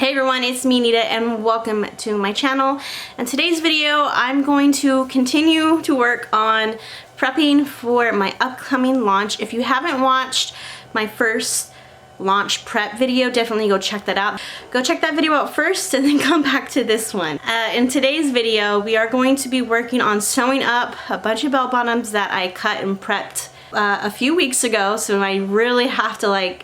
Hey everyone, it's me Neita and welcome to my channel. In today's video, I'm going to continue to work on prepping for my upcoming launch. If you haven't watched my first launch prep video, definitely go check that out. Go check that video out first and then come back to this one. In today's video, we are going to be working on sewing up a bunch of bell bottoms that I cut and prepped a few weeks ago, so I really have to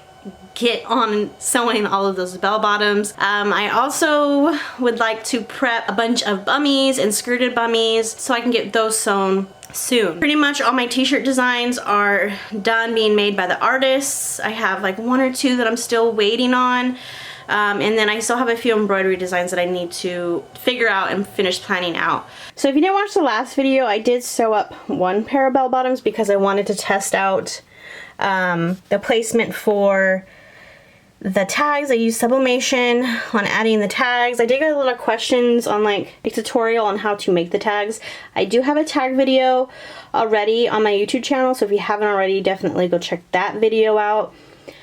get on sewing all of those bell bottoms. I also would like to prep a bunch of bummies and skirted bummies so I can get those sewn soon. Pretty much all my t-shirt designs are done being made by the artists. I have like one or two that I'm still waiting on. And then I still have a few embroidery designs that I need to figure out and finish planning out. So if you didn't watch the last video, I did sew up one pair of bell bottoms because I wanted to test out the placement for the tags. I used sublimation on adding the tags. I did get a lot of questions on a tutorial on how to make the tags. I do have a tag video already on my YouTube channel, so if you haven't already, definitely go check that video out.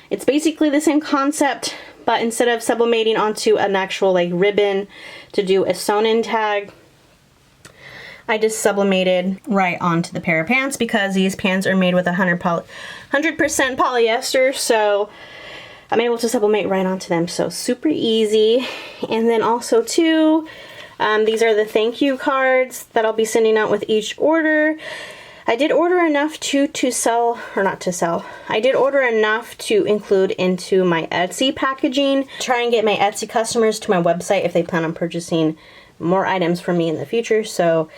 It's basically the same concept, but instead of sublimating onto an actual ribbon to do a sewn-in tag, I just sublimated right onto the pair of pants because these pants are made with 100% polyester, so I'm able to sublimate right onto them, so super easy. And then also too, these are the thank you cards that I'll be sending out with each order. I did order enough to sell, or not to sell, I did order enough to include into my Etsy packaging. Try and get my Etsy customers to my website if they plan on purchasing more items from me in the future. So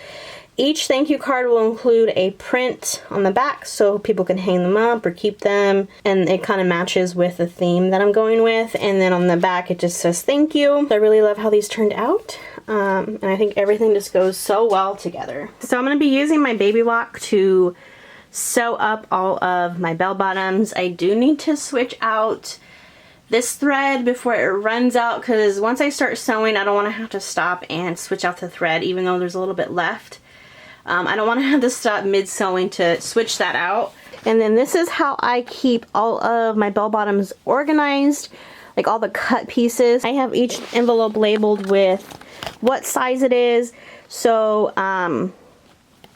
each thank you card will include a print on the back so people can hang them up or keep them, and it kind of matches with the theme that I'm going with. And then on the back it just says thank you. I really love how these turned out, and I think everything just goes so well together. So I'm going to be using my baby lock to sew up all of my bell bottoms. I do need to switch out this thread before it runs out, because once I start sewing I don't want to have to stop and switch out the thread even though there's a little bit left. I don't want to have to stop mid-sewing to switch that out. And then this is how I keep all of my bell bottoms organized, like all the cut pieces. I have each envelope labeled with what size it is, so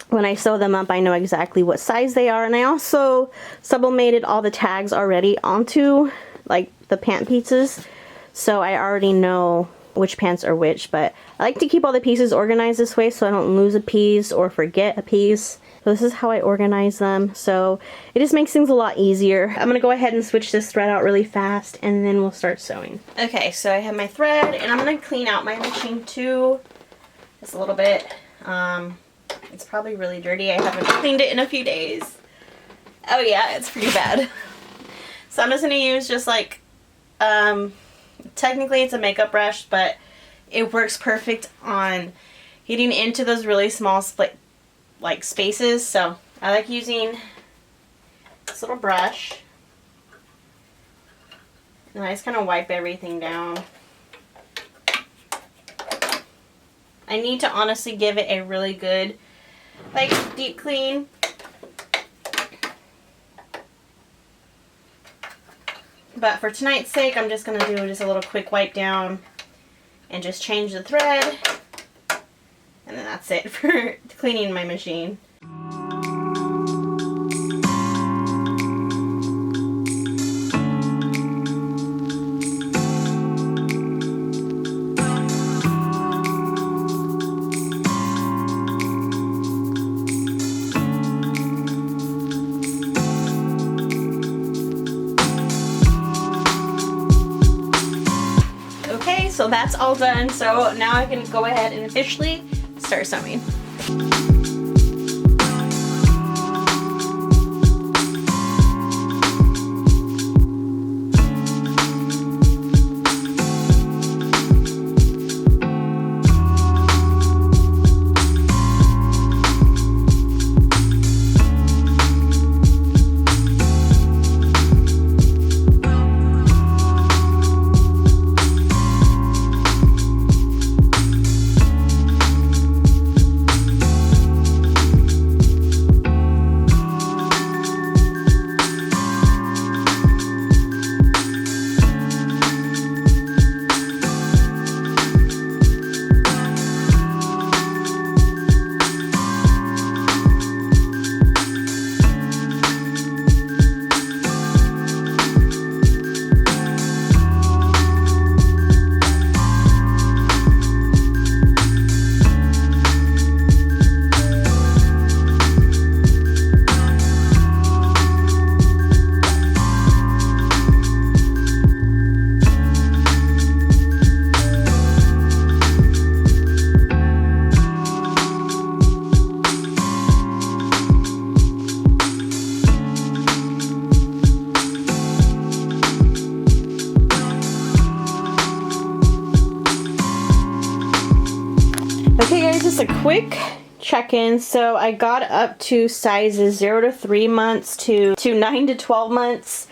when I sew them up I know exactly what size they are. And I also sublimated all the tags already onto the pant pieces, so I already know which pants are which. But I like to keep all the pieces organized this way so I don't lose a piece or forget a piece. So this is how I organize them, so it just makes things a lot easier. I'm gonna go ahead and switch this thread out really fast and then we'll start sewing. Okay, so I have my thread and I'm gonna clean out my machine too just a little bit. It's probably really dirty. I haven't cleaned it in a few days. Oh yeah, it's pretty bad. So I'm just gonna use just technically it's a makeup brush, but it works perfect on getting into those really small spaces. So I like using this little brush, and I just kind of wipe everything down. I need to honestly give it a really good deep clean. But for tonight's sake, I'm just going to do just a little quick wipe down and just change the thread. And then that's it for cleaning my machine. So that's all done, so now I can go ahead and officially start sewing. just a quick check-in. So I got up to sizes 0 to 3 months to 9 to 12 months.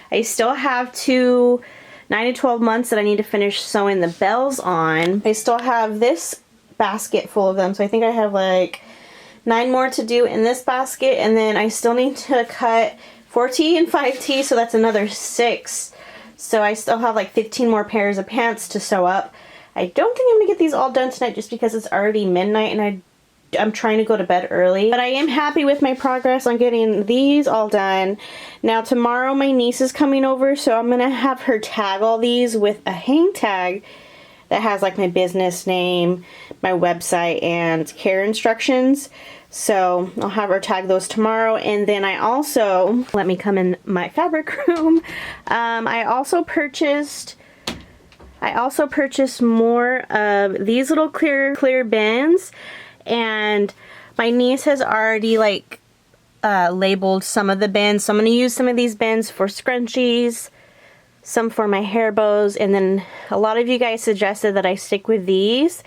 I still have 9 to 12 months that I need to finish sewing the bells on. I still have this basket full of them, so I think I have like 9 more to do in this basket, and then I still need to cut 4T and 5T, so that's another 6. So I still have like 15 more pairs of pants to sew up. I don't think I'm gonna get these all done tonight just because it's already midnight and I'm trying to go to bed early. But I am happy with my progress on getting these all done. Now tomorrow my niece is coming over, so I'm gonna have her tag all these with a hang tag that has like my business name, my website, and care instructions. So I'll have her tag those tomorrow. And then I also, let me come in my fabric room. I also purchased more of these little clear bins, and my niece has already like labeled some of the bins. So I'm going to use some of these bins for scrunchies, some for my hair bows, and then a lot of you guys suggested that I stick with these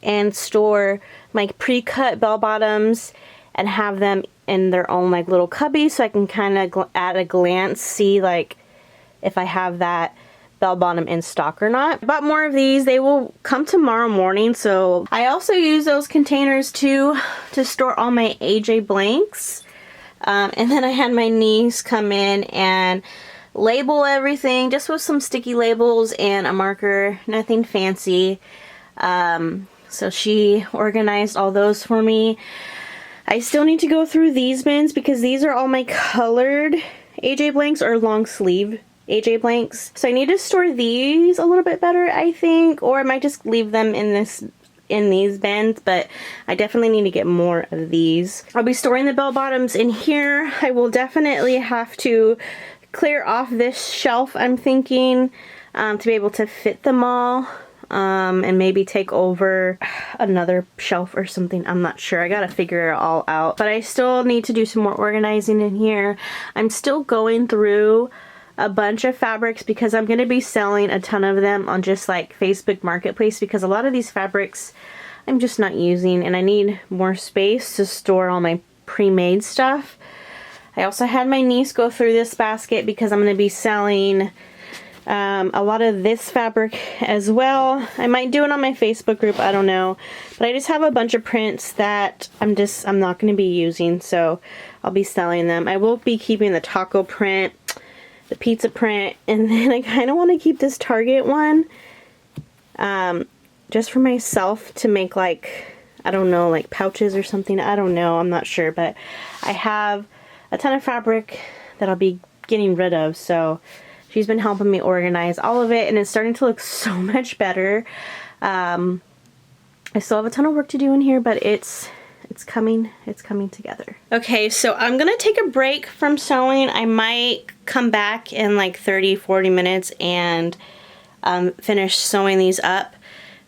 and store my pre-cut bell bottoms and have them in their own like little cubby, so I can kind of at a glance see like if I have that bell bottom in stock or not. I bought more of these. They will come tomorrow morning. So I also use those containers to store all my AJ blanks. And then I had my niece come in and label everything just with some sticky labels and a marker, nothing fancy. So she organized all those for me. I still need to go through these bins because these are all my colored AJ blanks or long sleeve AJ blanks. So I need to store these a little bit better, I think, or I might just leave them in these bins, but I definitely need to get more of these. I'll be storing the bell bottoms in here. I will definitely have to clear off this shelf, I'm thinking, to be able to fit them all. And maybe take over another shelf or something. I'm not sure. I gotta figure it all out. But I still need to do some more organizing in here. I'm still going through a bunch of fabrics because I'm gonna be selling a ton of them on just like Facebook Marketplace, because a lot of these fabrics I'm just not using and I need more space to store all my pre-made stuff. I also had my niece go through this basket because I'm gonna be selling a lot of this fabric as well. I might do it on my Facebook group, I don't know. But I just have a bunch of prints that I'm not going to be using, so I'll be selling them. I will be keeping the taco print, the pizza print, and then I kind of want to keep this Target one just for myself to make like, I don't know, like pouches or something. I don't know, I'm not sure, but I have a ton of fabric that I'll be getting rid of, so she's been helping me organize all of it, and it's starting to look so much better. I still have a ton of work to do in here, but it's coming together. Okay, so I'm gonna take a break from sewing. I might come back in like 30-40 minutes and finish sewing these up.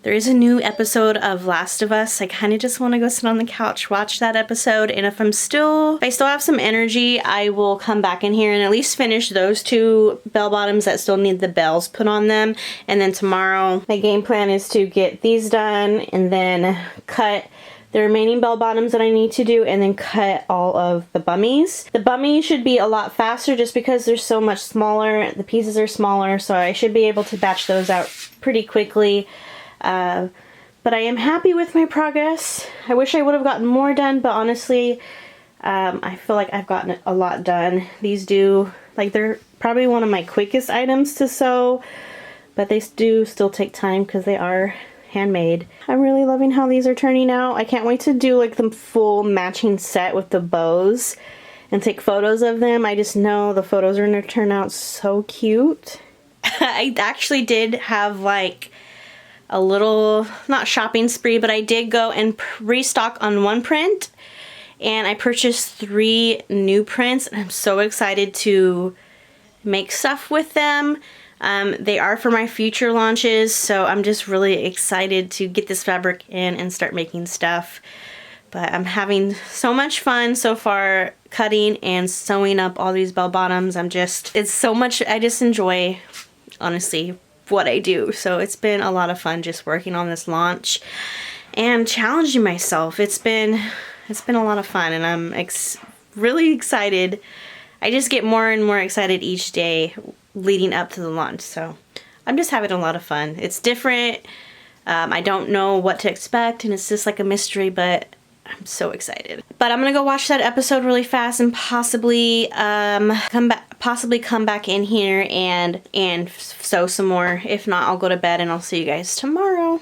There is a new episode of Last of Us. I kind of just want to go sit on the couch, watch that episode, and if I still have some energy, I will come back in here and at least finish those 2 bell bottoms that still need the bells put on them. And then tomorrow, my game plan is to get these done and then cut the remaining bell bottoms that I need to do, and then cut all of the bummies. The bummies should be a lot faster just because they're so much smaller. The pieces are smaller, so I should be able to batch those out pretty quickly. But I am happy with my progress. I wish I would have gotten more done, but honestly, I feel like I've gotten a lot done. These they're probably one of my quickest items to sew, but they do still take time because they are handmade. I'm really loving how these are turning out. I can't wait to do like the full matching set with the bows and take photos of them. I just know the photos are going to turn out so cute. I actually did have like a little, not shopping spree, but I did go and restock on one print, and I purchased 3 new prints, and I'm so excited to make stuff with them. They are for my future launches, so I'm just really excited to get this fabric in and start making stuff. But I'm having so much fun so far cutting and sewing up all these bell bottoms. It's so much, I just enjoy, honestly, what I do. So it's been a lot of fun just working on this launch. and challenging myself. It's been a lot of fun, and I'm really excited. I just get more and more excited each day leading up to the launch, so I'm just having a lot of fun. It's different. I don't know what to expect, and it's just like a mystery, but I'm so excited. But I'm gonna go watch that episode really fast and possibly come back in here and sew some more. If not, I'll go to bed and I'll see you guys tomorrow.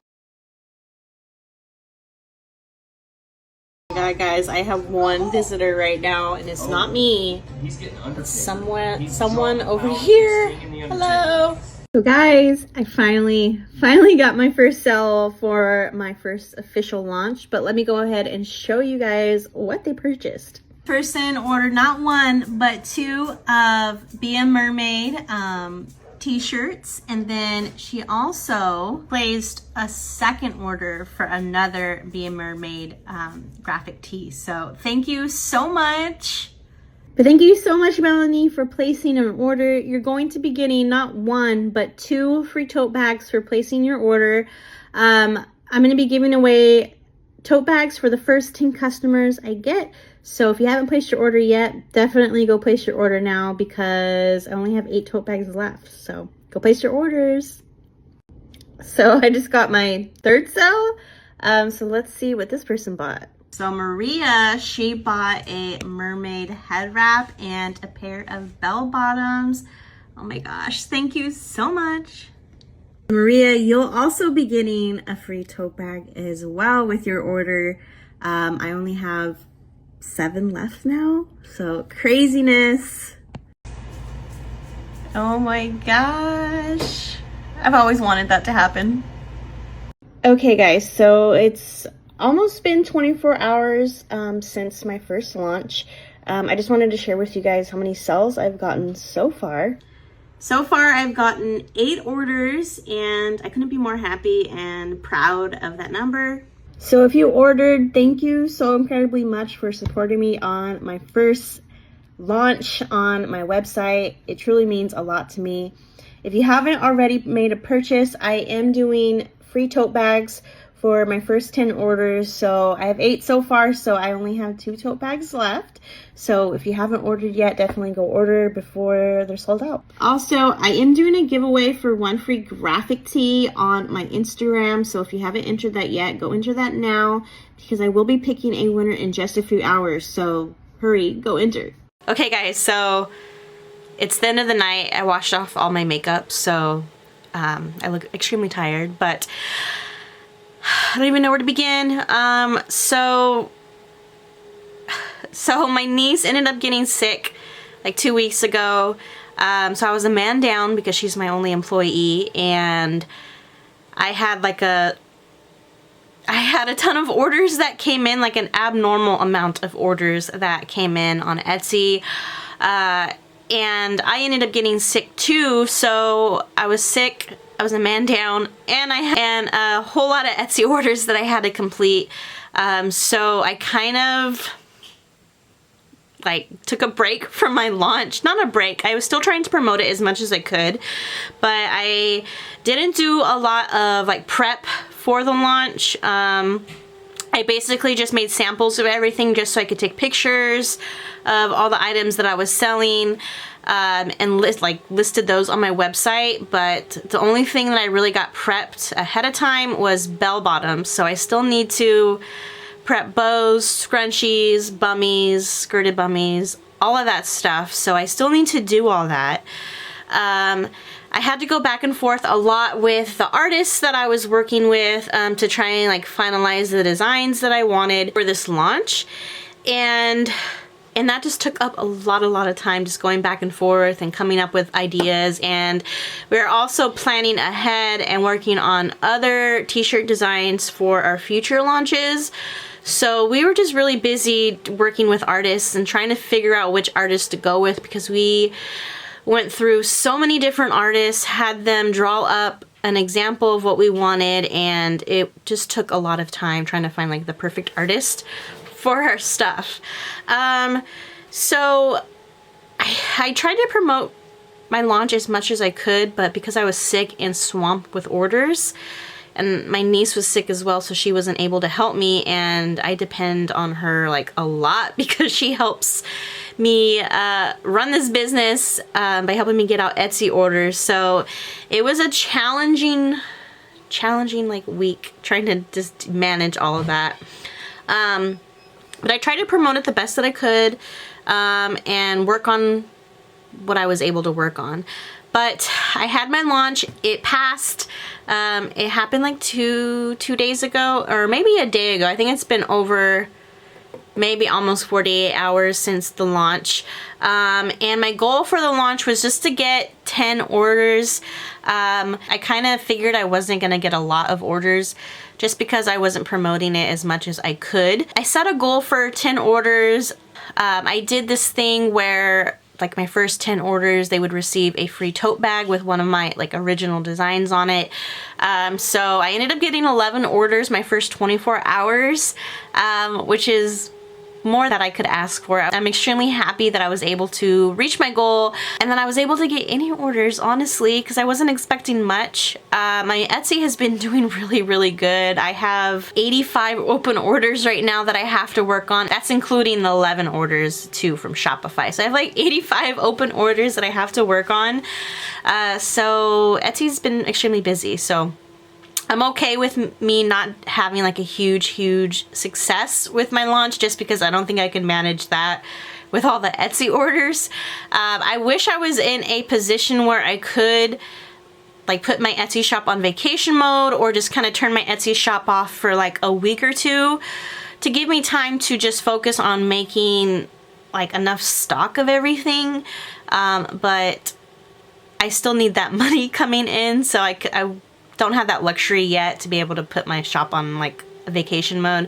Guys, I have one visitor right now, and it's not me. It's someone over here. Hello. So guys, I finally got my first sell for my first official launch, but let me go ahead and show you guys what they purchased. Person ordered not one, but 2 of Be a Mermaid t-shirts, and then she also placed a second order for another Be a Mermaid graphic tee. So thank you so much. But thank you so much, Melanie, for placing an order. You're going to be getting not 1, but 2 free tote bags for placing your order. I'm going to be giving away tote bags for the first 10 customers I get. So if you haven't placed your order yet, definitely go place your order now, because I only have 8 tote bags left. So go place your orders. So I just got my 3rd sell. So let's see what this person bought. So Maria, she bought a mermaid head wrap and a pair of bell bottoms. Oh my gosh, thank you so much. Maria, you'll also be getting a free tote bag as well with your order. I only have 7 left now, so craziness. Oh my gosh. I've always wanted that to happen. Okay guys, so it's almost been 24 hours since my first launch. I just wanted to share with you guys how many sells I've gotten so far. So far, I've gotten 8 orders, and I couldn't be more happy and proud of that number. So if you ordered, thank you so incredibly much for supporting me on my first launch on my website. It truly means a lot to me. If you haven't already made a purchase, I am doing free tote bags for my first 10 orders. So I have 8 so far, so I only have 2 tote bags left. So if you haven't ordered yet, definitely go order before they're sold out. Also, I am doing a giveaway for 1 free graphic tee on my Instagram. So if you haven't entered that yet, go enter that now, because I will be picking a winner in just a few hours. So hurry, go enter. Okay guys, so it's the end of the night. I washed off all my makeup, so I look extremely tired, but I don't even know where to begin. So my niece ended up getting sick like 2 weeks ago. So I was a man down because she's my only employee, and I had a ton of orders that came in, like an abnormal amount of orders that came in on Etsy. And I ended up getting sick too, so I was sick. I was a man down, and a whole lot of Etsy orders that I had to complete. So I kind of like took a break from my launch. Not a break, I was still trying to promote it as much as I could, but I didn't do a lot of like prep for the launch. I basically just made samples of everything just so I could take pictures of all the items that I was selling, and listed those on my website. But the only thing that I really got prepped ahead of time was bell bottoms. So I still need to prep bows, scrunchies, bummies, skirted bummies, all of that stuff. So I still need to do all that. I had to go back and forth a lot with the artists that I was working with to try and like finalize the designs that I wanted for this launch. And that just took up a lot of time, just going back and forth and coming up with ideas. And we're also planning ahead and working on other t-shirt designs for our future launches. So we were just really busy working with artists and trying to figure out which artists to go with, because we went through so many different artists, had them draw up an example of what we wanted, and it just took a lot of time trying to find like the perfect artist for our stuff. So I tried to promote my launch as much as I could, but because I was sick and swamped with orders, and my niece was sick as well, so she wasn't able to help me, and I depend on her like a lot because she helps me run this business by helping me get out Etsy orders. So it was a challenging like week trying to just manage all of that. But I tried to promote it the best that I could and work on what I was able to work on. But I had my launch, it passed. It happened like two days ago, or maybe a day ago. I think it's been over maybe almost 48 hours since the launch. And my goal for the launch was just to get 10 orders. I kind of figured I wasn't gonna get a lot of orders just because I wasn't promoting it as much as I could. I set a goal for 10 orders. I did this thing where like my first 10 orders, they would receive a free tote bag with one of my like original designs on it. So I ended up getting 11 orders my first 24 hours, which is more that I could ask for. I'm extremely happy that I was able to reach my goal and that I was able to get any orders, honestly, because I wasn't expecting much. My Etsy has been doing really good. I have 85 open orders right now that I have to work on. That's including the 11 orders too from Shopify. So I have like 85 open orders that I have to work on. So Etsy's been extremely busy. So I'm okay with me not having like a huge success with my launch just because I don't think I can manage that with all the Etsy orders. I wish I was in a position where I could like put my Etsy shop on vacation mode or just kind of turn my Etsy shop off for like a week or two to give me time to just focus on making like enough stock of everything. But I still need that money coming in, so I don't have that luxury yet to be able to put my shop on like a vacation mode.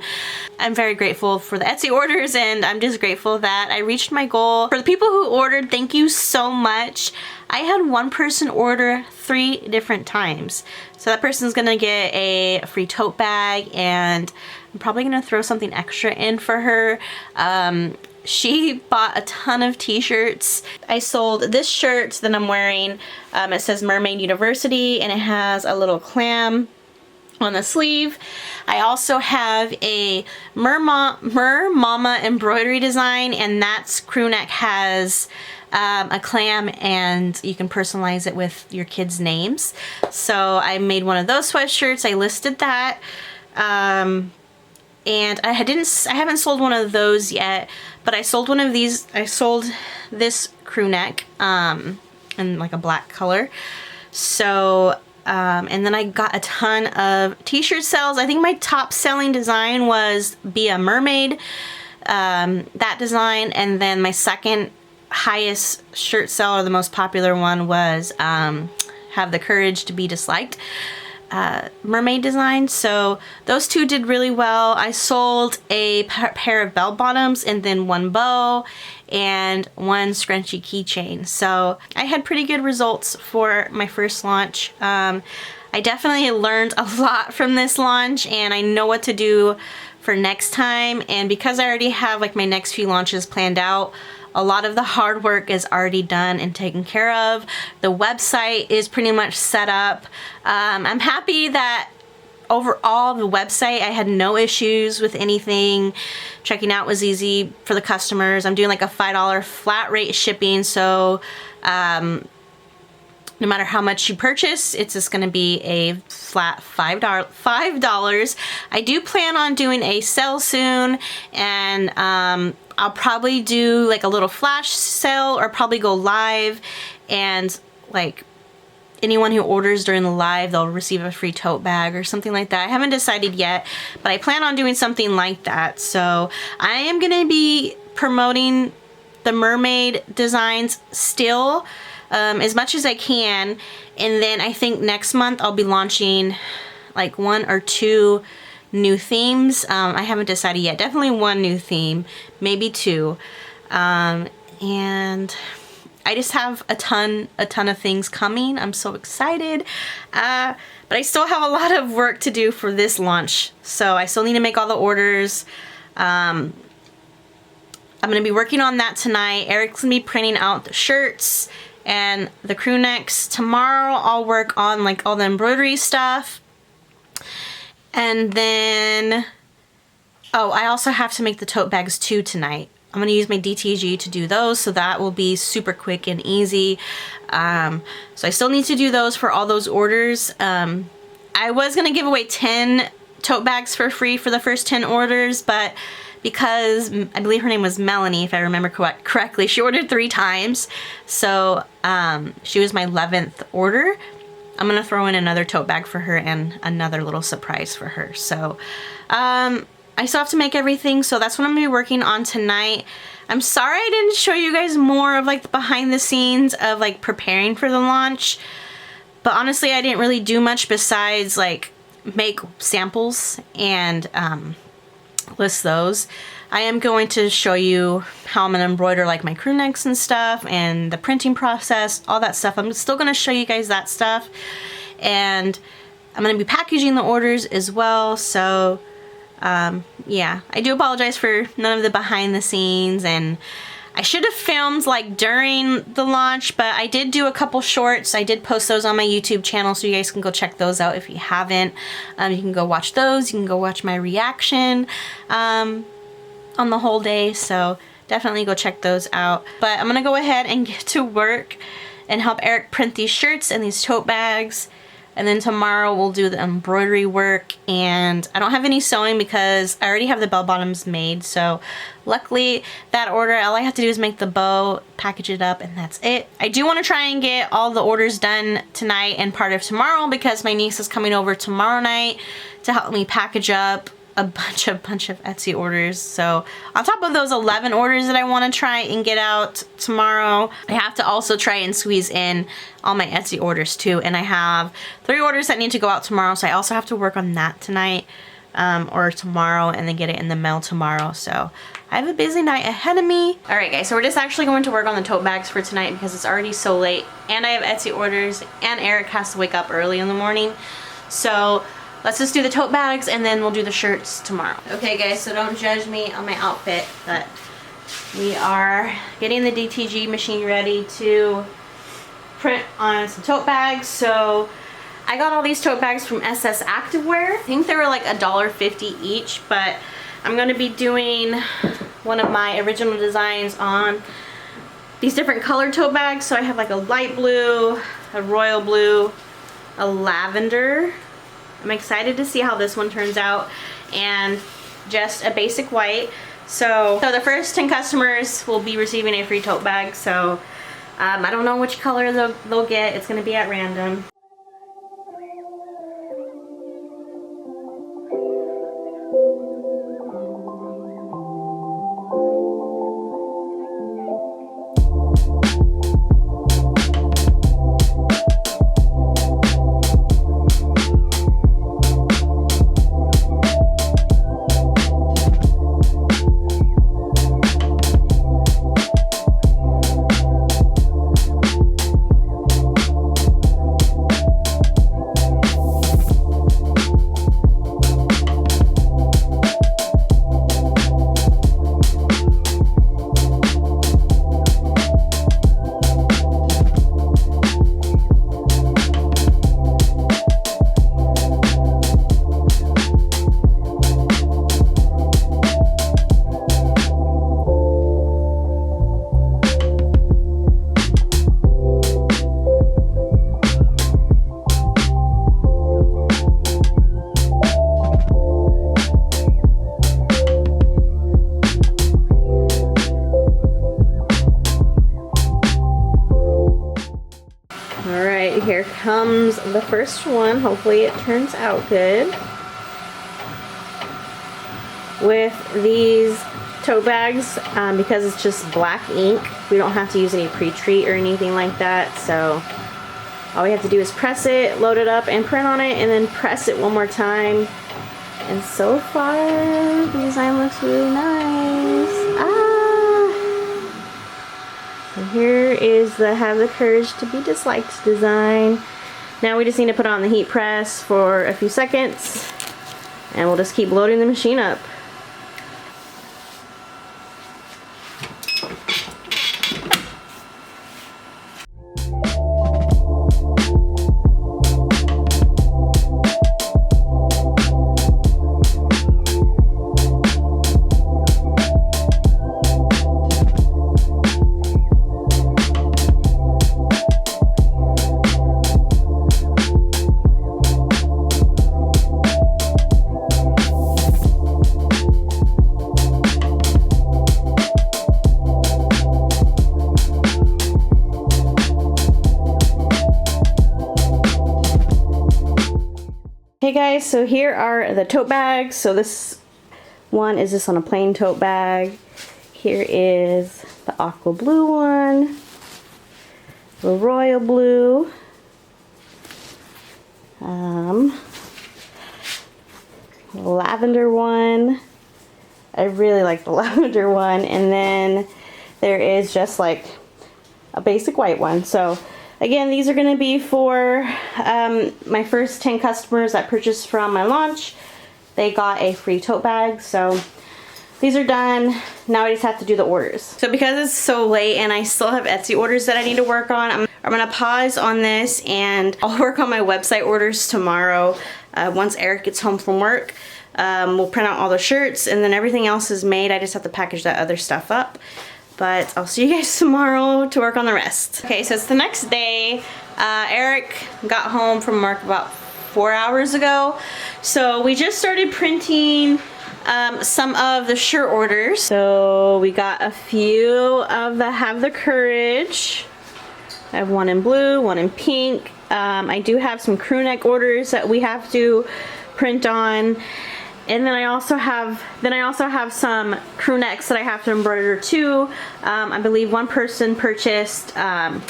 I'm very grateful for the Etsy orders, and I'm just grateful that I reached my goal. For the people who ordered, thank you so much. I had one person order 3 different times. So that person's gonna get a free tote bag, and I'm probably gonna throw something extra in for her. She bought a ton of t-shirts. I sold this shirt that I'm wearing. It says Mermaid University, and it has a little clam on the sleeve. I also have a Mer Mama embroidery design, and that's crew neck has a clam, and you can personalize it with your kids' names. So I made one of those sweatshirts. I listed that. And I haven't sold one of those yet, but I sold one of these. I sold this crew neck in like a black color. So, and then I got a ton of t-shirt sales. I think my top selling design was Be a Mermaid, that design. And then my second highest shirt sale, or the most popular one, was Have the Courage to Be Disliked. Mermaid design. So those two did really well. I sold a pair of bell bottoms, and then one bow and one scrunchy keychain. So I had pretty good results for my first launch. I definitely learned a lot from this launch, and I know what to do for next time. And because I already have like my next few launches planned out, a lot of the hard work is already done and taken care of. The website is pretty much set up. I'm happy that overall the website, I had no issues with anything. Checking out was easy for the customers. I'm doing like a $5 flat rate shipping, so no matter how much you purchase, it's just gonna be a flat $5. I do plan on doing a sale soon, and I'll probably do like a little flash sale, or probably go live, and like anyone who orders during the live, they'll receive a free tote bag or something like that. I haven't decided yet, but I plan on doing something like that. So I am gonna be promoting the mermaid designs still as much as I can, and then I think next month I'll be launching like 1 or 2 new themes. I haven't decided yet. Definitely 1 new theme, maybe 2. And I just have a ton of things coming. I'm so excited. But I still have a lot of work to do for this launch. So I still need to make all the orders. I'm gonna be working on that tonight. Eric's gonna be printing out the shirts and the crew necks. Tomorrow I'll work on like all the embroidery stuff. And then, oh, I also have to make the tote bags too tonight. I'm gonna use my DTG to do those, so that will be super quick and easy. So I still need to do those for all those orders. I was gonna give away 10 tote bags for free for the first 10 orders, but because I believe her name was Melanie, if I remember correctly, she ordered 3 times. So she was my 11th order. I'm gonna throw in another tote bag for her and another little surprise for her. So I still have to make everything, so that's what I'm gonna be working on tonight. I'm sorry I didn't show you guys more of like the behind the scenes of like preparing for the launch, but honestly I didn't really do much besides like make samples and list those. I am going to show you how I'm gonna embroider like my crew necks and stuff and the printing process, all that stuff. I'm still gonna show you guys that stuff, and I'm gonna be packaging the orders as well. So yeah, I do apologize for none of the behind the scenes, and I should have filmed like during the launch, but I did do a couple shorts. I did post those on my YouTube channel, so you guys can go check those out if you haven't. You can go watch those. You can go watch my reaction on the whole day, so definitely go check those out. But I'm gonna go ahead and get to work and help Eric print these shirts and these tote bags. And then tomorrow we'll do the embroidery work, and I don't have any sewing because I already have the bell bottoms made. So luckily that order, all I have to do is make the bow, package it up, and that's it. I do want to try and get all the orders done tonight and part of tomorrow because my niece is coming over tomorrow night to help me package up a bunch of Etsy orders. So on top of those 11 orders that I want to try and get out tomorrow, I have to also try and squeeze in all my Etsy orders too. And I have 3 orders that need to go out tomorrow, so I also have to work on that tonight or tomorrow, and then get it in the mail tomorrow. So I have a busy night ahead of me. All right guys, so we're just actually going to work on the tote bags for tonight because it's already so late, and I have Etsy orders, and Eric has to wake up early in the morning. So let's just do the tote bags, and then we'll do the shirts tomorrow. Okay guys, so don't judge me on my outfit, but we are getting the DTG machine ready to print on some tote bags. So I got all these tote bags from SS Activewear. I think they were like $1.50 each, but I'm gonna be doing one of my original designs on these different colored tote bags. So I have like a light blue, a royal blue, a lavender. I'm excited to see how this one turns out, and just a basic white. So the first 10 customers will be receiving a free tote bag. So I don't know which color they'll get. It's gonna be at random. Here comes the first one. Hopefully it turns out good. With these tote bags, because it's just black ink, we don't have to use any pre-treat or anything like that. So all we have to do is press it, load it up, and print on it, and then press it one more time. And so far, the design looks really nice. So here is the Have the Courage to Be Disliked design. Now we just need to put it on the heat press for a few seconds, and we'll just keep loading the machine up. Hey guys, so here are the tote bags. So this one is just on a plain tote bag. Here is the aqua blue one, the royal blue, lavender one. I really like the lavender one. And then there is just like a basic white one. So again, these are going to be for my first 10 customers that purchased from my launch. They got a free tote bag. So these are done. Now I just have to do the orders. So because it's so late and I still have Etsy orders that I need to work on, I'm going to pause on this and I'll work on my website orders tomorrow. Once Eric gets home from work, we'll print out all the shirts and then everything else is made. I just have to package that other stuff up. But I'll see you guys tomorrow to work on the rest. Okay, so it's the next day. Eric got home from work about 4 hours ago. So we just started printing some of the shirt orders. So we got a few of the Have the Courage. I have one in blue, one in pink. I do have some crew neck orders that we have to print on. And then I also have some crew necks that I have to embroider too. I believe one person purchased the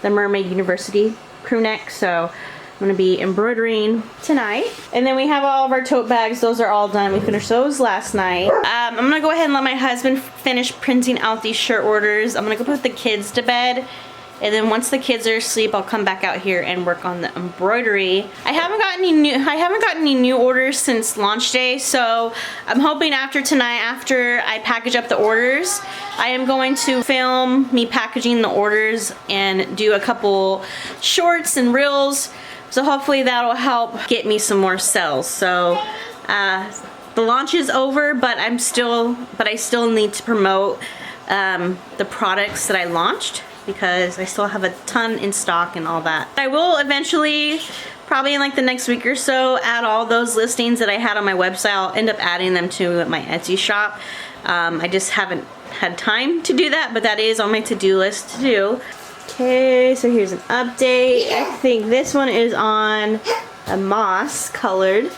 Mermaid University crew neck, so I'm gonna be embroidering tonight. And then we have all of our tote bags. Those are all done. We finished those last night. I'm gonna go ahead and let my husband finish printing out these shirt orders. I'm gonna go put the kids to bed. And then once the kids are asleep, I'll come back out here and work on the embroidery. I haven't gotten any new orders since launch day, so I'm hoping after tonight, after I package up the orders, I am going to film me packaging the orders and do a couple shorts and reels. So hopefully that'll help get me some more sales. So the launch is over, but I still need to promote the products that I launched, because I still have a ton in stock and all that. I will eventually, probably in like the next week or so, add all those listings that I had on my website. I'll end up adding them to my Etsy shop. I just haven't had time to do that, but that is on my to-do list to do. Okay, so here's an update. I think this one is on a moss colored.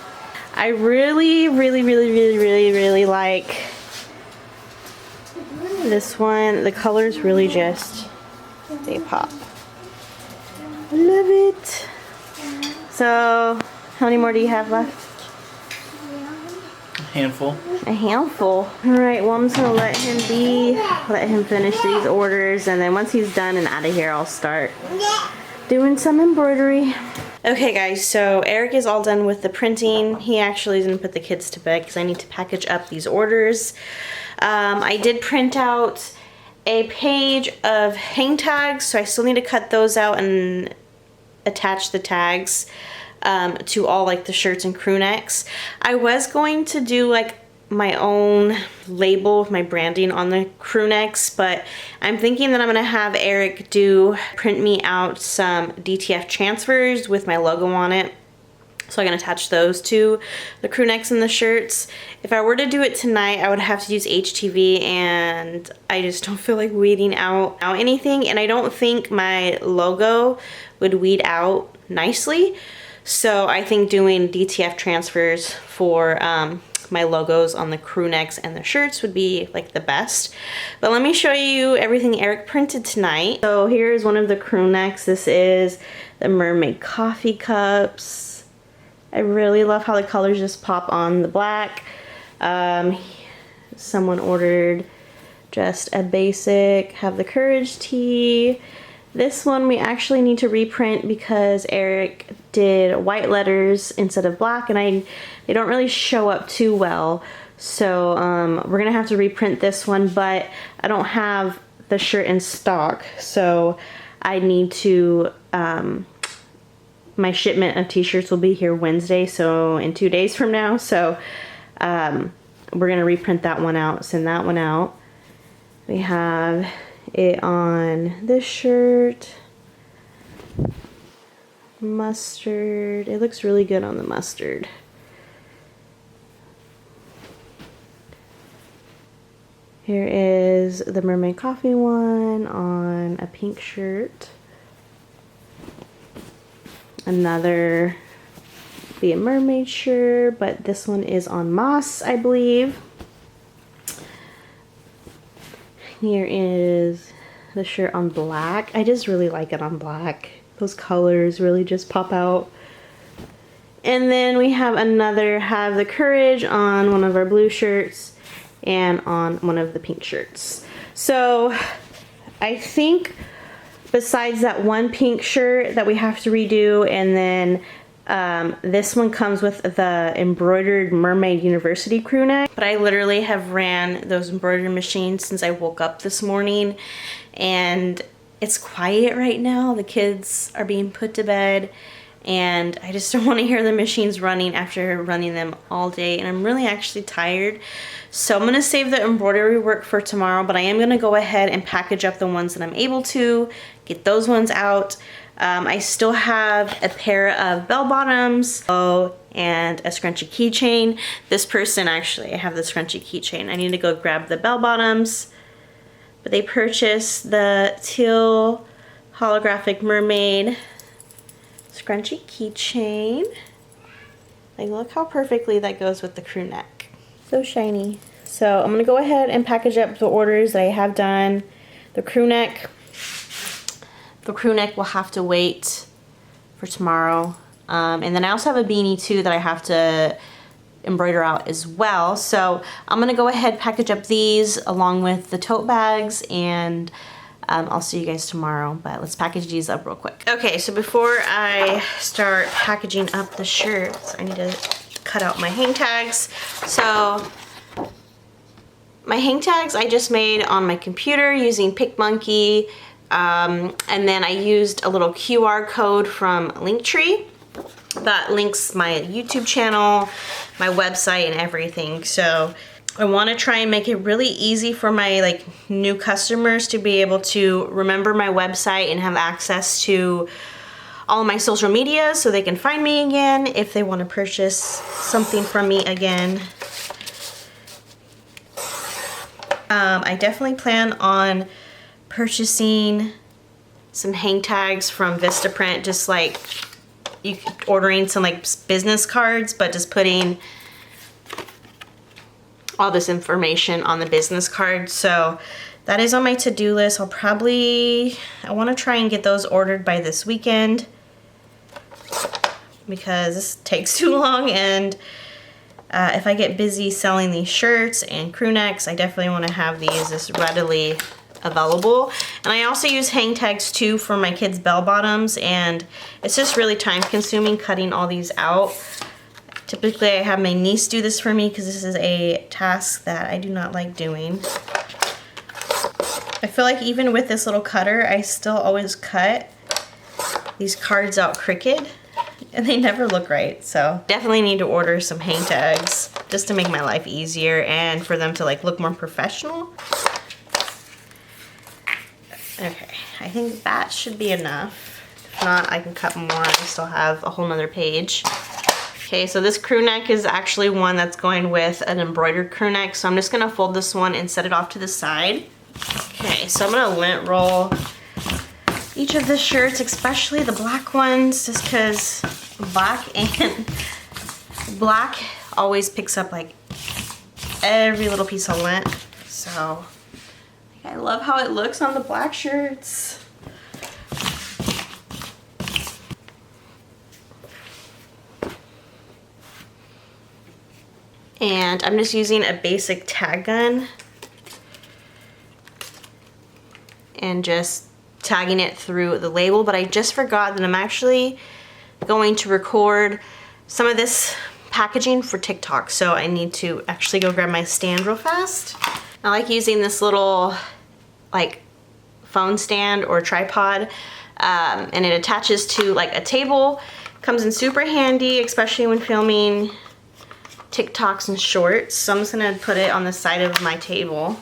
I really like this one. The colors really just, they pop. I love it. So, how many more do you have left? A handful. A handful. Alright, well I'm just gonna let him finish these orders, and then once he's done and out of here, I'll start doing some embroidery. Okay guys, so Eric is all done with the printing. He actually didn't put the kids to bed because I need to package up these orders. I did print out a page of hang tags, so I still need to cut those out and attach the tags to all like the shirts and crew necks. I was going to do like my own label with my branding on the crew necks, but I'm thinking that I'm gonna have Eric print me out some DTF transfers with my logo on it. So I can attach those to the crew necks and the shirts. If I were to do it tonight, I would have to use HTV, and I just don't feel like weeding out anything, and I don't think my logo would weed out nicely. So I think doing DTF transfers for my logos on the crew necks and the shirts would be like the best. But let me show you everything Eric printed tonight. So here's one of the crew necks. This is the mermaid coffee cups. I really love how the colors just pop on the black. Someone ordered just a basic Have the Courage tee. This one we actually need to reprint because Eric did white letters instead of black, and they don't really show up too well. So we're gonna have to reprint this one, but I don't have the shirt in stock, so I need to my shipment of t-shirts will be here Wednesday, so in 2 days from now. So we're gonna reprint that one out, send that one out. We have it on this shirt, mustard. It looks really good on the mustard. Here is the mermaid coffee one on a pink shirt. Another be a mermaid shirt, but this one is on moss, I believe. Here is the shirt on black. I just really like it on black. Those colors really just pop out. And then we have another Have the Courage on one of our blue shirts and on one of the pink shirts. So I think besides that one pink shirt that we have to redo, and then this one comes with the embroidered Mermaid University crew neck. But I literally have ran those embroidery machines since I woke up this morning, and it's quiet right now. The kids are being put to bed, and I just don't want to hear the machines running after running them all day, and I'm really actually tired. So I'm going to save the embroidery work for tomorrow, but I am going to go ahead and package up the ones that I'm able to, get those ones out. I still have a pair of bell bottoms and a scrunchy keychain. This person, actually, I have the scrunchy keychain. I need to go grab the bell bottoms. But they purchased the teal holographic mermaid scrunchy keychain. Like, look how perfectly that goes with the crew neck. So shiny. So I'm gonna go ahead and package up the orders that I have done. The crew neck will have to wait for tomorrow. And then I also have a beanie too that I have to embroider out as well. So I'm gonna go ahead, package up these along with the tote bags, and I'll see you guys tomorrow, but let's package these up real quick. Okay, so before I start packaging up the shirts, I need to cut out my hang tags. So my hang tags I just made on my computer using PicMonkey, and then I used a little QR code from Linktree that links my YouTube channel, my website, and everything. So I want to try and make it really easy for my new customers to be able to remember my website and have access to all of my social media so they can find me again if they want to purchase something from me again. I definitely plan on purchasing some hang tags from Vistaprint, just like ordering some business cards, but just putting all this information on the business card. So that is on my to-do list. I want to try and get those ordered by this weekend because this takes too long, and if I get busy selling these shirts and crew necks, I definitely want to have these just readily available. And I also use hang tags too for my kids' bell bottoms, and it's just really time consuming cutting all these out. Typically I have my niece do this for me because this is a task that I do not like doing. I feel like even with this little cutter, I still always cut these cards out crooked and they never look right. So definitely need to order some hang tags just to make my life easier and for them to look more professional. Okay, I think that should be enough. If not, I can cut more. I still have a whole nother page. Okay, so this crew neck is actually one that's going with an embroidered crew neck, so I'm just gonna fold this one and set it off to the side. Okay, so I'm gonna lint roll each of the shirts, especially the black ones, just because black always picks up every little piece of lint. So I love how it looks on the black shirts. And I'm just using a basic tag gun and just tagging it through the label, but I just forgot that I'm actually going to record some of this packaging for TikTok, so I need to actually go grab my stand real fast. I like using this little phone stand or tripod, and it attaches to a table. Comes in super handy, especially when filming TikToks and shorts. So I'm just gonna put it on the side of my table.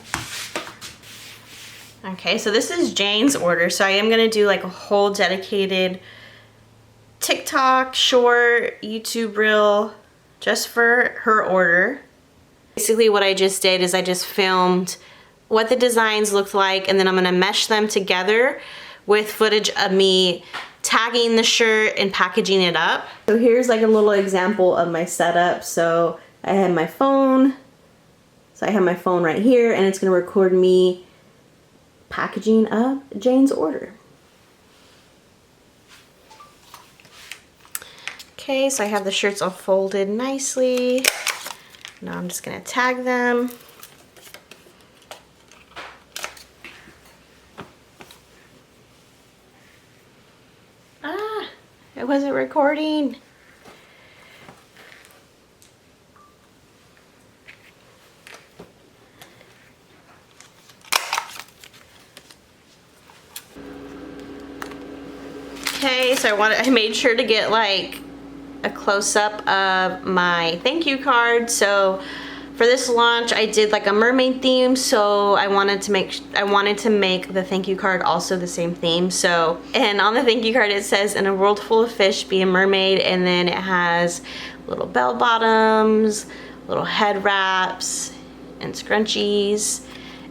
Okay, so this is Jane's order. So I am gonna do a whole dedicated TikTok, short, YouTube reel just for her order. Basically what I just did is I just filmed what the designs looked like, and then I'm gonna mesh them together with footage of me tagging the shirt and packaging it up. So here's like a little example of my setup. So I have my phone. So I have my phone right here, and it's gonna record me packaging up Jane's order. Okay, so I have the shirts all folded nicely. Now I'm just gonna tag them. Ah, it wasn't recording. Okay, so I made sure to get like a close-up of my thank you card. So for this launch I did like a mermaid theme, so I wanted to make the thank you card also the same theme. So, and on the thank you card it says, in a world full of fish, be a mermaid, and then it has little bell bottoms, little head wraps, and scrunchies,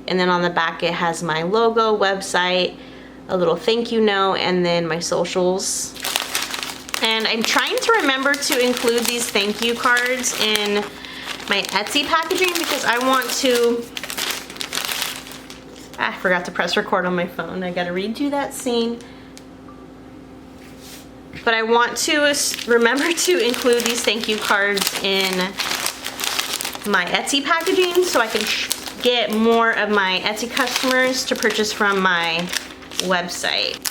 and then on the back it has my logo, website, a little thank you note, and then my socials. And I'm trying to remember to include these thank you cards in my Etsy packaging because I want to, I forgot to press record on my phone. I gotta redo that scene. But I want to remember to include these thank you cards in my Etsy packaging so I can get more of my Etsy customers to purchase from my website.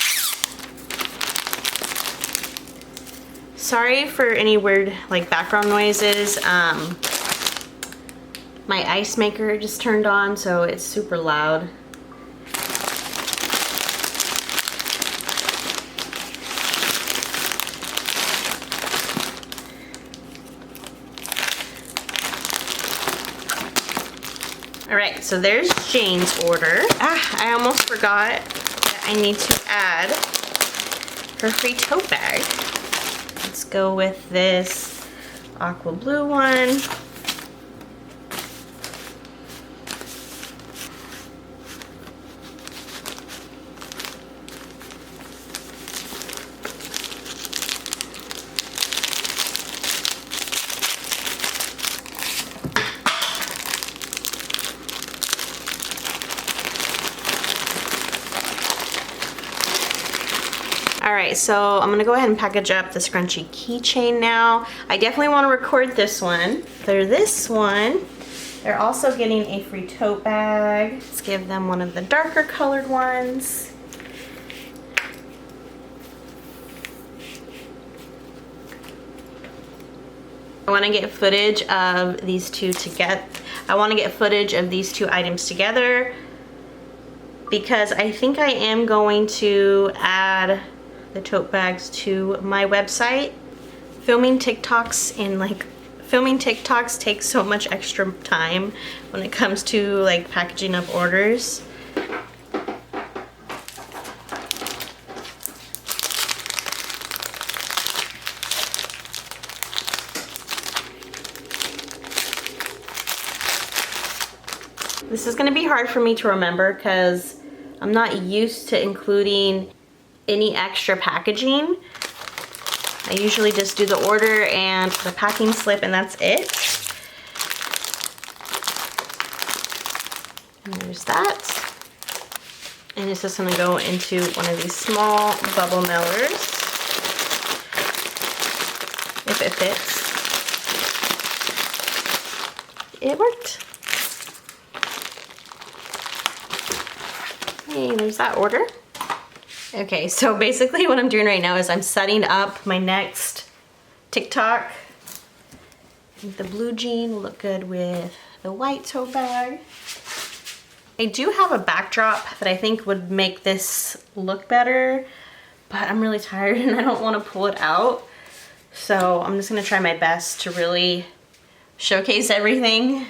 Sorry for any weird like background noises. My ice maker just turned on, so it's super loud. All right, so there's Jane's order. I almost forgot that I need to add her free tote bag. Let's go with this aqua blue one. Alright, so I'm gonna go ahead and package up the scrunchy keychain now. I definitely want to record this one. For this one, they're also getting a free tote bag. Let's give them one of the darker colored ones. I want to get footage of these two together. I want to get footage of these two items together because I think I am going to add the tote bags to my website. Filming TikToks takes so much extra time when it comes to like packaging up orders. This is going to be hard for me to remember because I'm not used to including any extra packaging. I usually just do the order and the packing slip and that's it. And there's that. And it's just gonna go into one of these small bubble mailers, if it fits. It worked. Hey, there's that order. Okay, so basically what I'm doing right now is I'm setting up my next TikTok. I think the blue jean will look good with the white tote bag. I do have a backdrop that I think would make this look better, but I'm really tired and I don't want to pull it out. So I'm just gonna try my best to really showcase everything.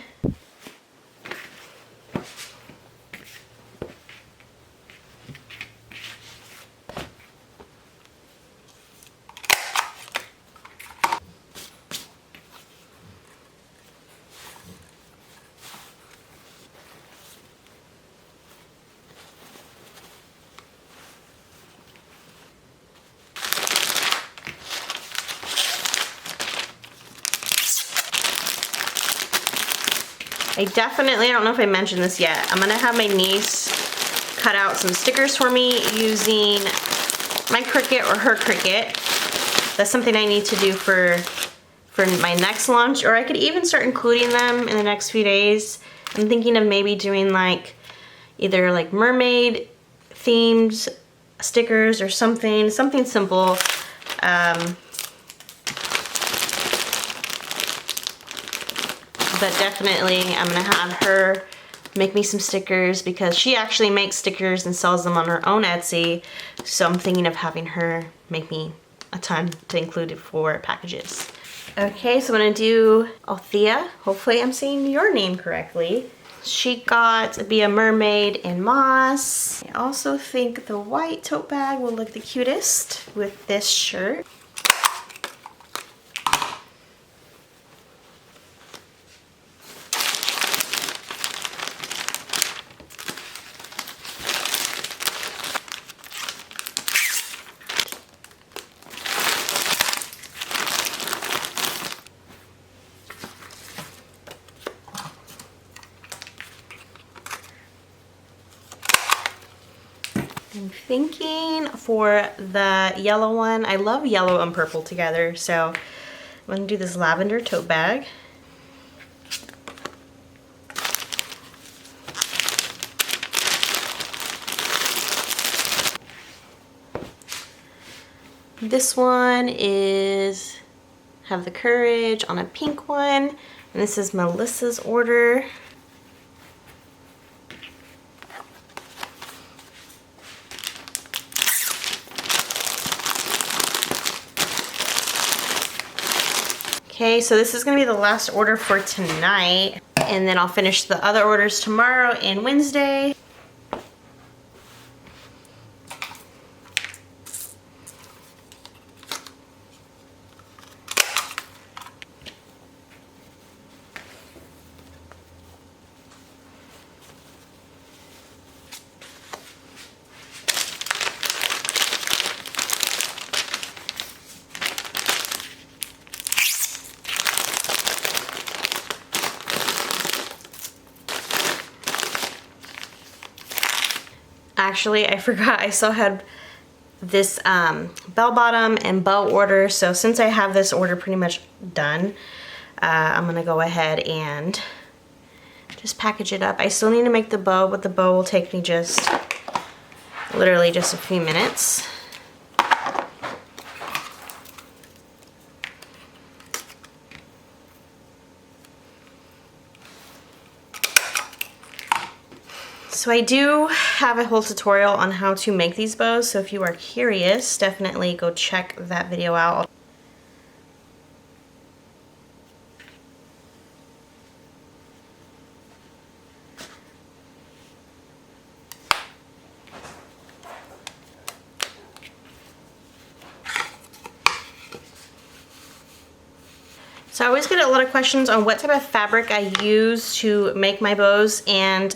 I don't know if I mentioned this yet, I'm gonna have my niece cut out some stickers for me using my Cricut or her Cricut. That's something I need to do for my next launch, or I could even start including them in the next few days. I'm thinking of maybe doing like either like mermaid themed stickers or something simple. But definitely I'm gonna have her make me some stickers because she actually makes stickers and sells them on her own Etsy. So I'm thinking of having her make me a ton to include it for packages. Okay, so I'm gonna do Althea. Hopefully I'm saying your name correctly. She got to be a mermaid in moss. I also think the white tote bag will look the cutest with this shirt. I'm thinking for the yellow one, I love yellow and purple together, so I'm gonna do this lavender tote bag. This one is Have the Courage on a pink one, and this is Melissa's order. Okay, so this is gonna be the last order for tonight, and then I'll finish the other orders tomorrow and Wednesday. Actually, I forgot I still had this bell bottom and bow order, so since I have this order pretty much done, I'm gonna go ahead and just package it up. I still need to make the bow, but the bow will take me just literally just a few minutes. So I do have a whole tutorial on how to make these bows, so if you are curious, definitely go check that video out. So I always get a lot of questions on what type of fabric I use to make my bows, and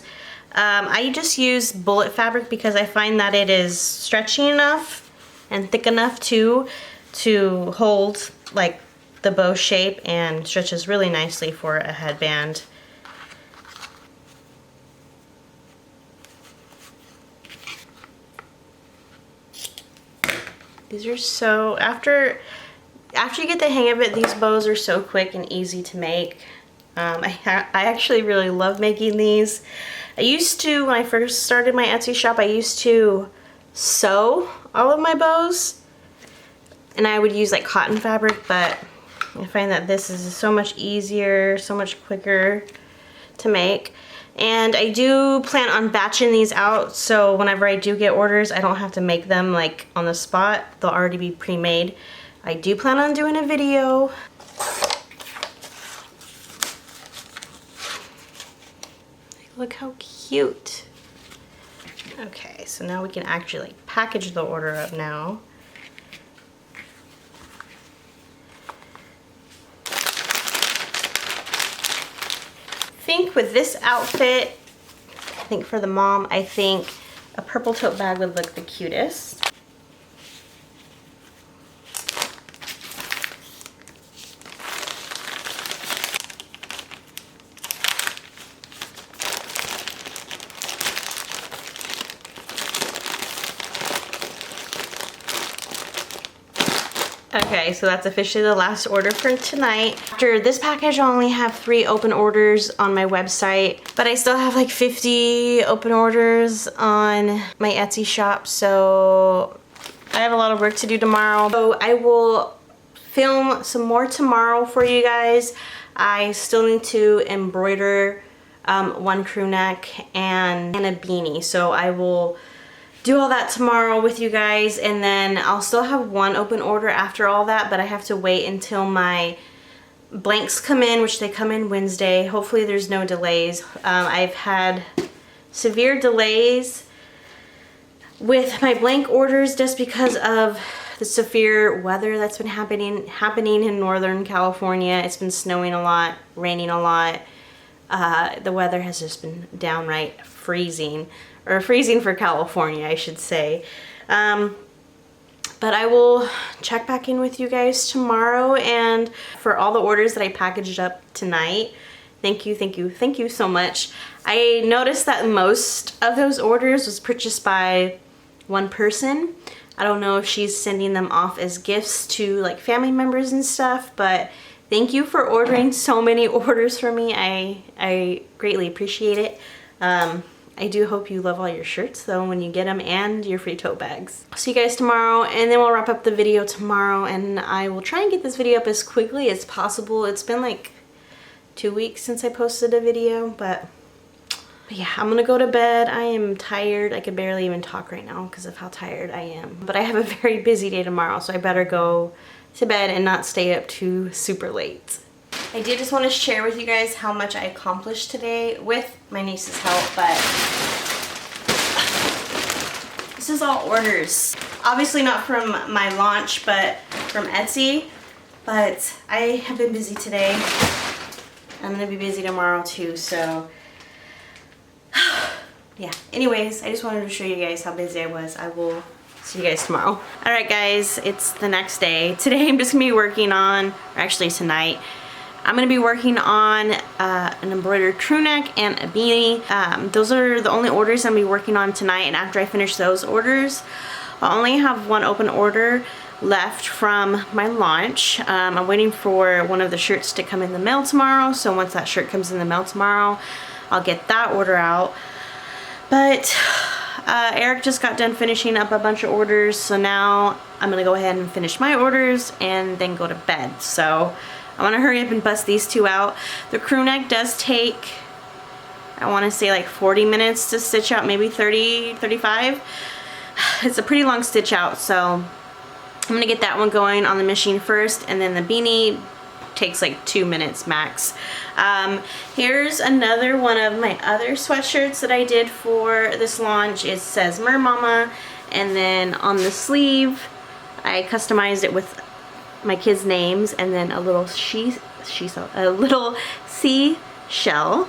I just use bullet fabric because I find that it is stretchy enough and thick enough too to hold like the bow shape and stretches really nicely for a headband. These are so, after you get the hang of it, these bows are so quick and easy to make. I actually really love making these. I used to, when I first started my Etsy shop, I used to sew all of my bows, and I would use like cotton fabric, but I find that this is so much easier, so much quicker to make. And I do plan on batching these out, so whenever I do get orders, I don't have to make them like on the spot. They'll already be pre-made. I do plan on doing a video. Look how cute. Okay, so now we can actually like package the order up now. I think with this outfit, I think for the mom, I think a purple tote bag would look the cutest. Okay, so that's officially the last order for tonight. After this package, I only have 3 open orders on my website, but I still have like 50 open orders on my Etsy shop, so I have a lot of work to do tomorrow. So I will film some more tomorrow for you guys. I still need to embroider one crew neck and a beanie, so I will do all that tomorrow with you guys, and then I'll still have 1 open order after all that, but I have to wait until my blanks come in, which they come in Wednesday. Hopefully there's no delays. I've had severe delays with my blank orders just because of the severe weather that's been happening in Northern California. It's been snowing a lot, raining a lot. The weather has just been downright freezing. Or freezing for California, I should say. But I will check back in with you guys tomorrow, and for all the orders that I packaged up tonight, thank you so much. I noticed that most of those orders was purchased by one person. I don't know if she's sending them off as gifts to like family members and stuff, but thank you for ordering so many orders for me. I greatly appreciate it. I do hope you love all your shirts though when you get them, and your free tote bags. See you guys tomorrow, and then we'll wrap up the video tomorrow, and I will try and get this video up as quickly as possible. It's been like 2 weeks since I posted a video, but yeah, I'm gonna go to bed. I am tired. I could barely even talk right now because of how tired I am. But I have a very busy day tomorrow, so I better go to bed and not stay up too super late. I did just want to share with you guys how much I accomplished today with my niece's help, but this is all orders. Obviously not from my launch, but from Etsy. But I have been busy today. I'm going to be busy tomorrow too, so yeah. Anyways, I just wanted to show you guys how busy I was. I will see you guys tomorrow. Alright guys, it's the next day. Today I'm just going to be working on, or actually tonight, I'm going to be working on an embroidered crew neck and a beanie. Those are the only orders I'm going to be working on tonight, and after I finish those orders, I'll only have 1 open order left from my launch. I'm waiting for one of the shirts to come in the mail tomorrow, so once that shirt comes in the mail tomorrow, I'll get that order out. But Eric just got done finishing up a bunch of orders, so now I'm going to go ahead and finish my orders and then go to bed. So I want to hurry up and bust these 2 out. The crew neck does take, I want to say like 40 minutes to stitch out, maybe 30, 35. It's a pretty long stitch out, so I'm going to get that one going on the machine first, and then the beanie takes like 2 minutes max. Here's another one of my other sweatshirts that I did for this launch. It says Mer Mama, and then on the sleeve I customized it with my kids' names and then a little little seashell.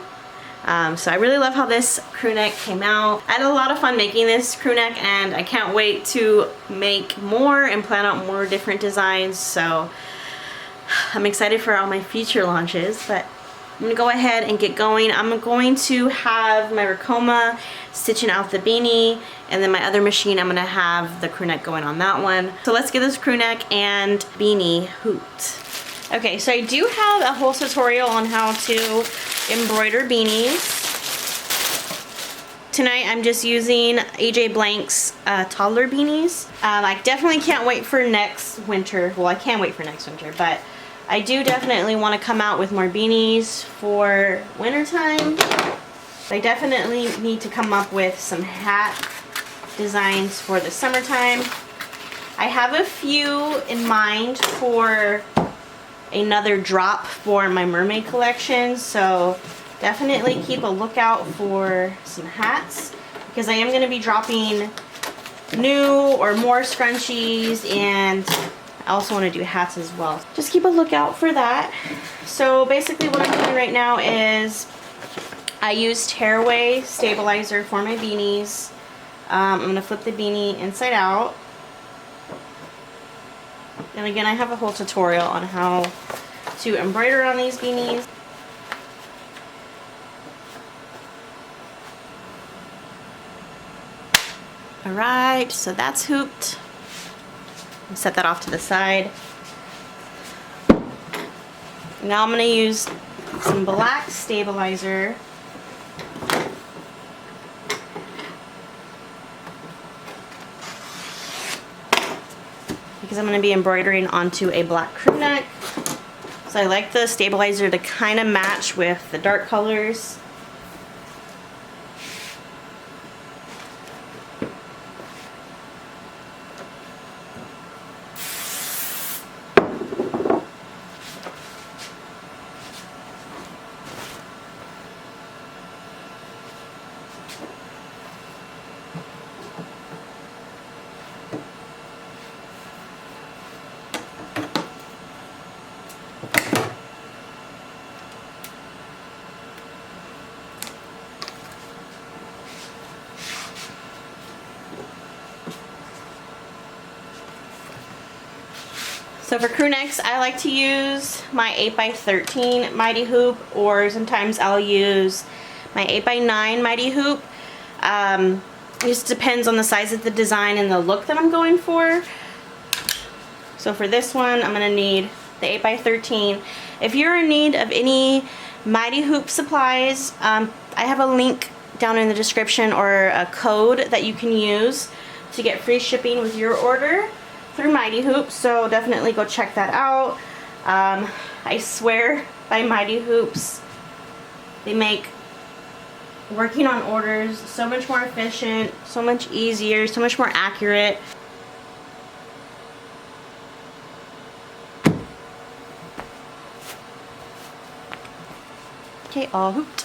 So I really love how this crew neck came out. I had a lot of fun making this crew neck, and I can't wait to make more and plan out more different designs. So I'm excited for all my future launches, but I'm gonna go ahead and get going. I'm going to have my Ricoma stitching out the beanie, and then my other machine I'm gonna have the crew neck going on that one. So let's get this crew neck and beanie hooped. Okay, so I do have a whole tutorial on how to embroider beanies. Tonight I'm just using AJ Blank's toddler beanies. I definitely can't wait for next winter. Well, I can wait for next winter, but I do definitely want to come out with more beanies for wintertime. I definitely need to come up with some hat designs for the summertime. I have a few in mind for another drop for my mermaid collection, so definitely keep a lookout for some hats, because I am going to be dropping new or more scrunchies, and I also want to do hats as well. Just keep a lookout for that. So basically what I'm doing right now is I used Tearaway stabilizer for my beanies. I'm going to flip the beanie inside out. And again, I have a whole tutorial on how to embroider on these beanies. Alright, so that's hooped. Set that off to the side. Now I'm going to use some black stabilizer. Because I'm going to be embroidering onto a black crew neck. So I like the stabilizer to kind of match with the dark colors. So for crew necks, I like to use my 8x13 Mighty Hoop, or sometimes I'll use my 8x9 Mighty Hoop. It just depends on the size of the design and the look that I'm going for. So for this one, I'm going to need the 8x13. If you're in need of any Mighty Hoop supplies, I have a link down in the description, or a code that you can use to get free shipping with your order through Mighty Hoop, so definitely go check that out. I swear by Mighty Hoops. They make working on orders so much more efficient, so much easier, so much more accurate. Okay, all hooped.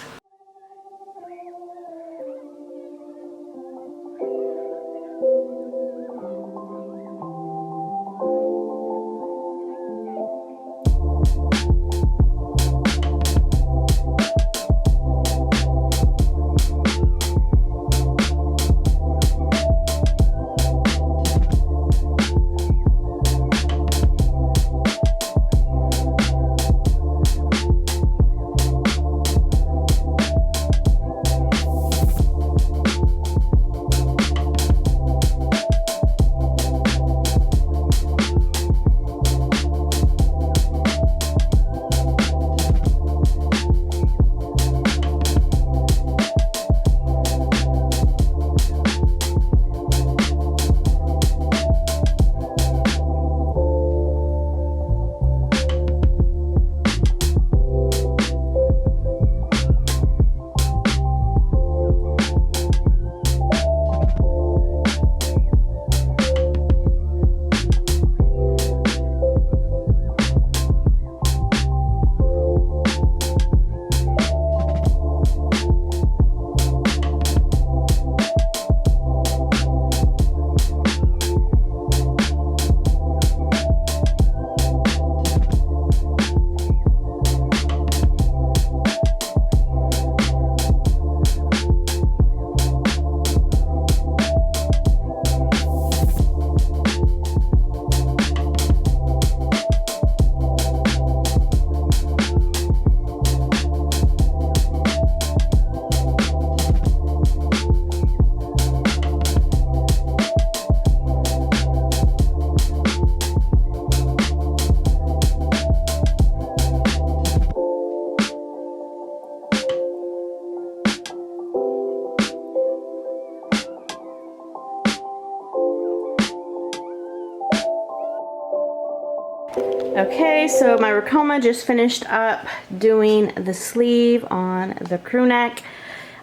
Okay, so my Ricoma just finished up doing the sleeve on the crew neck.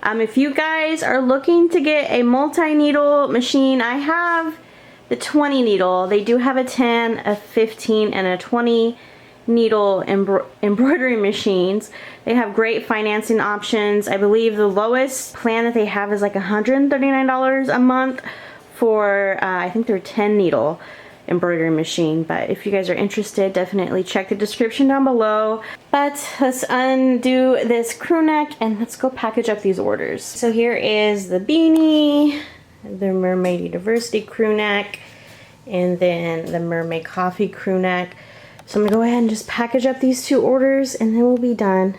If you guys are looking to get a multi-needle machine, I have the 20 needle. They do have a 10, a 15, and a 20 needle embroidery machines. They have great financing options. I believe the lowest plan that they have is like $139 a month for I think they're 10 needle embroidery machine. But if you guys are interested, definitely check the description down below. But let's undo this crew neck and let's go package up these orders. So here is the beanie, the Mermaid University crew neck, and then the Mermaid Coffee crew neck. So I'm gonna go ahead and just package up these two orders and then we'll be done.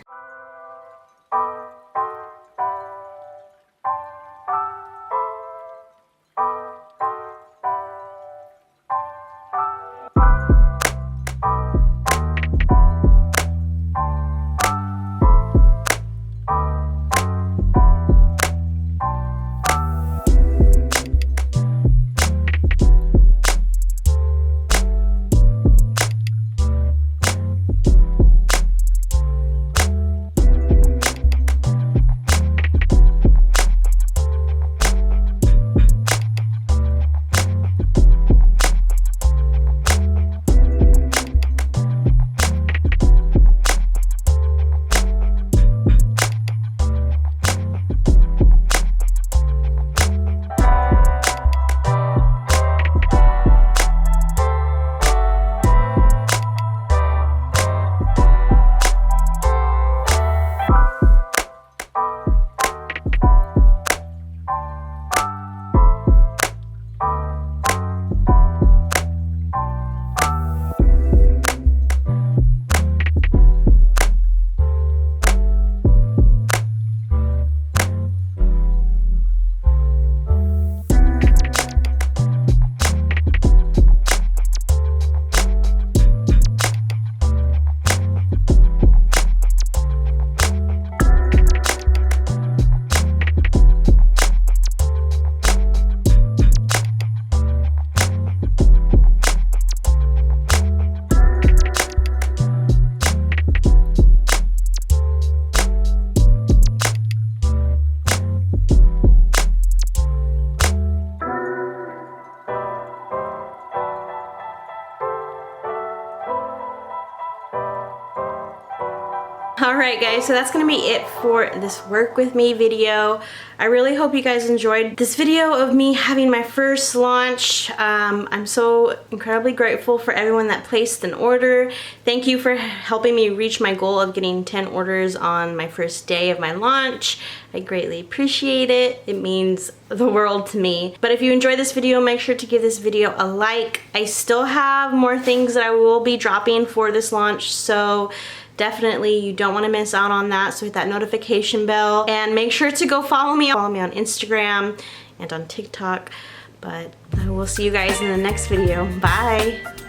Alright guys, so that's gonna be it for this work with me video. I really hope you guys enjoyed this video of me having my first launch. I'm so incredibly grateful for everyone that placed an order. Thank you for helping me reach my goal of getting 10 orders on my first day of my launch. I greatly appreciate it. It means the world to me. But if you enjoyed this video, make sure to give this video a like. I still have more things that I will be dropping for this launch, so definitely you don't want to miss out on that. So hit that notification bell and make sure to go follow me on Instagram and on TikTok. But I will see you guys in the next video. Bye.